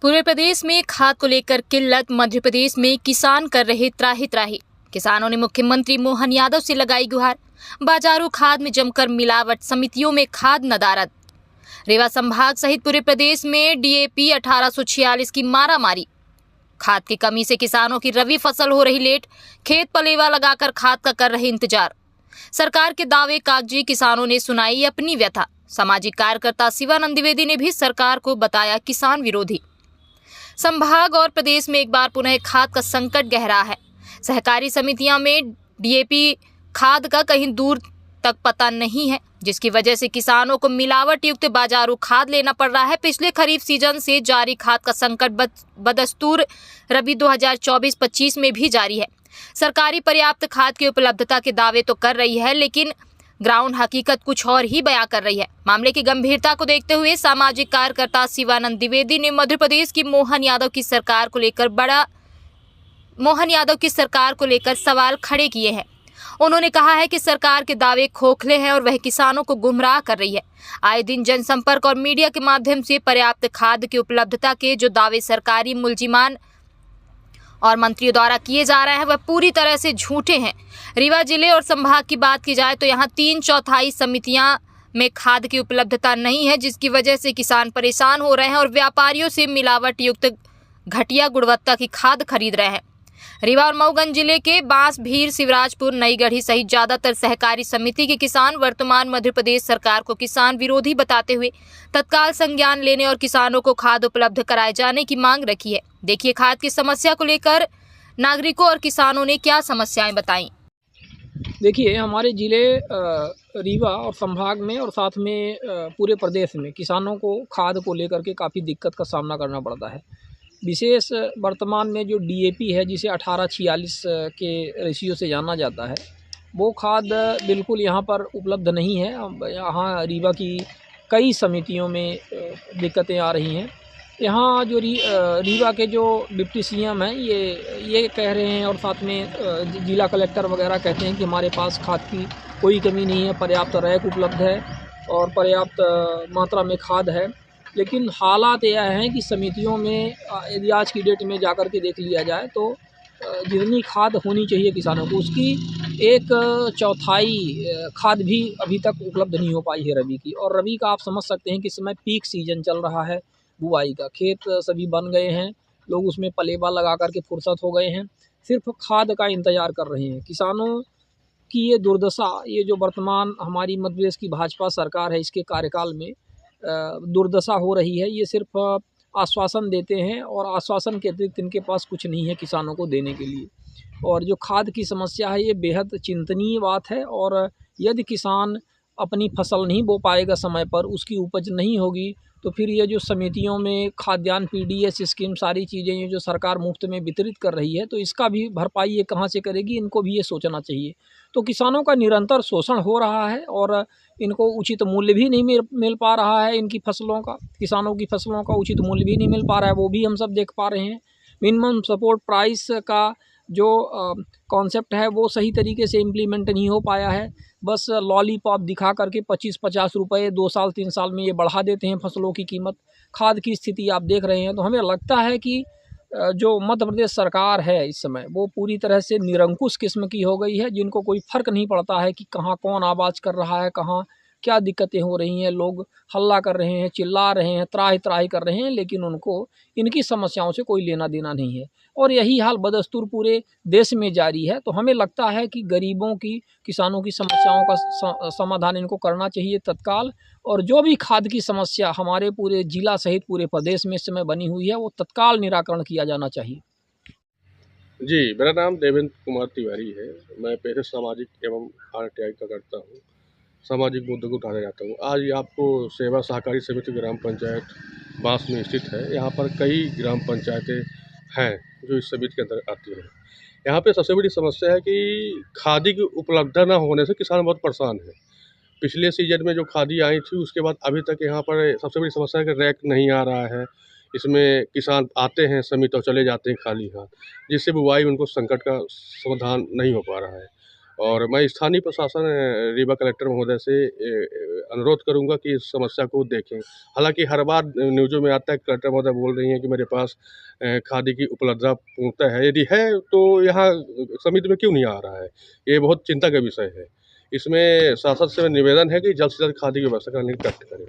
पूरे प्रदेश में खाद को लेकर किल्लत, मध्य प्रदेश में किसान कर रहे त्राही त्राही। किसानों ने मुख्यमंत्री मोहन यादव से लगाई गुहार। बाजारू खाद में जमकर मिलावट, समितियों में खाद नदारद। रीवा संभाग सहित पूरे प्रदेश में डीएपी 1846 की मारामारी। खाद की कमी से किसानों की रबी फसल हो रही लेट। खेत पलेवा लगाकर खाद का कर रहे इंतजार। सरकार के दावे कागजी, किसानों ने सुनाई अपनी व्यथा। सामाजिक कार्यकर्ता शिवानंद द्विवेदी ने भी सरकार को बताया किसान विरोधी। संभाग और प्रदेश में एक बार पुनः खाद का संकट गहरा है। सहकारी समितियां में डीएपी खाद का कहीं दूर तक पता नहीं है, जिसकी वजह से किसानों को मिलावट युक्त बाजारू खाद लेना पड़ रहा है। पिछले खरीफ सीजन से जारी खाद का संकट बदस्तूर रबी 2024-25 में भी जारी है। सरकारी पर्याप्त खाद की उपलब्धता के दावे तो कर रही है, लेकिन ग्राउंड हकीकत कुछ और ही बयां कर रही है। मामले की गंभीरता को देखते हुए सामाजिक कार्यकर्ता शिवानंद द्विवेदी ने मध्य प्रदेश की मोहन यादव की सरकार को लेकर सवाल खड़े किए हैं। उन्होंने कहा है कि सरकार के दावे खोखले हैं और वह किसानों को गुमराह कर रही है। आए दिन जनसंपर्क और मीडिया के माध्यम से पर्याप्त खाद की उपलब्धता के जो दावे सरकारी मुलजिमान और मंत्रियों द्वारा किए जा रहे हैं, वह पूरी तरह से झूठे हैं। रीवा जिले और संभाग की बात की जाए तो यहाँ 3/4 समितियां में खाद की उपलब्धता नहीं है, जिसकी वजह से किसान परेशान हो रहे हैं और व्यापारियों से मिलावट युक्त घटिया गुणवत्ता की खाद खरीद रहे हैं। रीवा और मऊगंज जिले के बांस, भीर, शिवराजपुर, नईगढ़ी सहित ज्यादातर सहकारी समिति के किसान वर्तमान मध्य प्रदेश सरकार को किसान विरोधी बताते हुए तत्काल संज्ञान लेने और किसानों को खाद उपलब्ध कराए जाने की मांग रखी है। देखिए खाद की समस्या को लेकर नागरिकों और किसानों ने क्या समस्याएं बताई। देखिए, हमारे जिले रीवा और संभाग में और साथ में पूरे प्रदेश में किसानों को खाद को लेकर के काफ़ी दिक्कत का सामना करना पड़ता है। विशेष वर्तमान में जो डीएपी है, जिसे 1846 के रेशियो से जाना जाता है, वो खाद बिल्कुल यहाँ पर उपलब्ध नहीं है। यहाँ रीवा की कई समितियों में दिक्कतें आ रही हैं। यहाँ जो रीवा के जो डिप्टी सीएम हैं, ये कह रहे हैं और साथ में जिला कलेक्टर वगैरह कहते हैं कि हमारे पास खाद की कोई कमी नहीं है, पर्याप्त रैक उपलब्ध है और पर्याप्त मात्रा में खाद है। लेकिन हालात यह हैं कि समितियों में यदि आज की डेट में जाकर के देख लिया जाए तो जितनी खाद होनी चाहिए किसानों को, उसकी 1/4 खाद भी अभी तक उपलब्ध नहीं हो पाई है रबी की। और रबी का आप समझ सकते हैं कि इस समय पीक सीजन चल रहा है, बुआई का। खेत सभी बन गए हैं, लोग उसमें पलेवा लगा कर के फुर्सत हो गए हैं, सिर्फ खाद का इंतज़ार कर रहे हैं। किसानों की ये दुर्दशा, ये जो वर्तमान हमारी मध्य प्रदेश की भाजपा सरकार है, इसके कार्यकाल में दुर्दशा हो रही है। ये सिर्फ आश्वासन देते हैं और आश्वासन के अतिरिक्त इनके पास कुछ नहीं है किसानों को देने के लिए। और जो खाद की समस्या है, ये बेहद चिंतनीय बात है। और यदि किसान अपनी फसल नहीं बो पाएगा समय पर, उसकी उपज नहीं होगी, तो फिर ये जो समितियों में खाद्यान्न, पीडीएस स्कीम, सारी चीज़ें ये जो सरकार मुफ्त में वितरित कर रही है, तो इसका भी भरपाई ये कहाँ से करेगी, इनको भी ये सोचना चाहिए। तो किसानों का निरंतर शोषण हो रहा है और इनको उचित मूल्य भी नहीं मिल पा रहा है। इनकी फसलों का, किसानों की फसलों का उचित मूल्य भी नहीं मिल पा रहा है, वो भी हम सब देख पा रहे हैं। मिनिमम सपोर्ट प्राइस का जो कॉन्सेप्ट है, वो सही तरीके से इम्प्लीमेंट नहीं हो पाया है। बस लॉलीपॉप दिखा करके 25-50 रुपये 2 साल 3 साल में ये बढ़ा देते हैं फसलों की कीमत। खाद की स्थिति आप देख रहे हैं, तो हमें लगता है कि जो मध्य प्रदेश सरकार है इस समय, वो पूरी तरह से निरंकुश किस्म की हो गई है, जिनको कोई फ़र्क नहीं पड़ता है कि कहाँ कौन आवाज़ कर रहा है, कहाँ क्या दिक्कतें हो रही हैं। लोग हल्ला कर रहे हैं, चिल्ला रहे हैं, त्राही-त्राही कर रहे हैं, लेकिन उनको इनकी समस्याओं से कोई लेना देना नहीं है। और यही हाल बदस्तूर पूरे देश में जारी है। तो हमें लगता है कि गरीबों की, किसानों की समस्याओं का समाधान इनको करना चाहिए तत्काल। और जो भी खाद की समस्या हमारे पूरे जिला सहित पूरे प्रदेश में इस समय बनी हुई है, वो तत्काल निराकरण किया जाना चाहिए। जी, मेरा नाम देवेंद्र कुमार तिवारी है। मैं पेशे सामाजिक एवं आरटीआई का करता हूँ। सामाजिक मुद्दों को उठाने जाता हूँ। आज ये आपको सेवा सहकारी समिति ग्राम पंचायत बांस में स्थित है। यहाँ पर कई ग्राम पंचायतें हैं जो इस समिति के अंदर आती हैं। यहाँ पे सबसे बड़ी समस्या है कि खादी की उपलब्धता न होने से किसान बहुत परेशान है। पिछले सीजन में जो खादी आई थी, उसके बाद अभी तक यहाँ पर सबसे बड़ी समस्या है कि रैक नहीं आ रहा है। इसमें किसान आते हैं समिति और चले जाते हैं खाली हाथ, जिससे बुवाई उनको संकट का समाधान नहीं हो पा रहा है। और मैं स्थानीय प्रशासन रीवा कलेक्टर महोदय से अनुरोध करूंगा कि इस समस्या को देखें। हालांकि हर बार न्यूज़ों में आता है कलेक्टर महोदय बोल रही हैं कि मेरे पास खादी की उपलब्धता पूर्णतः है, यदि है तो यहाँ समिति में क्यों नहीं आ रहा है, ये बहुत चिंता का विषय है। इसमें शासन से निवेदन है कि जल्द से जल्द खादी की व्यवस्था करने की कष्ट करें।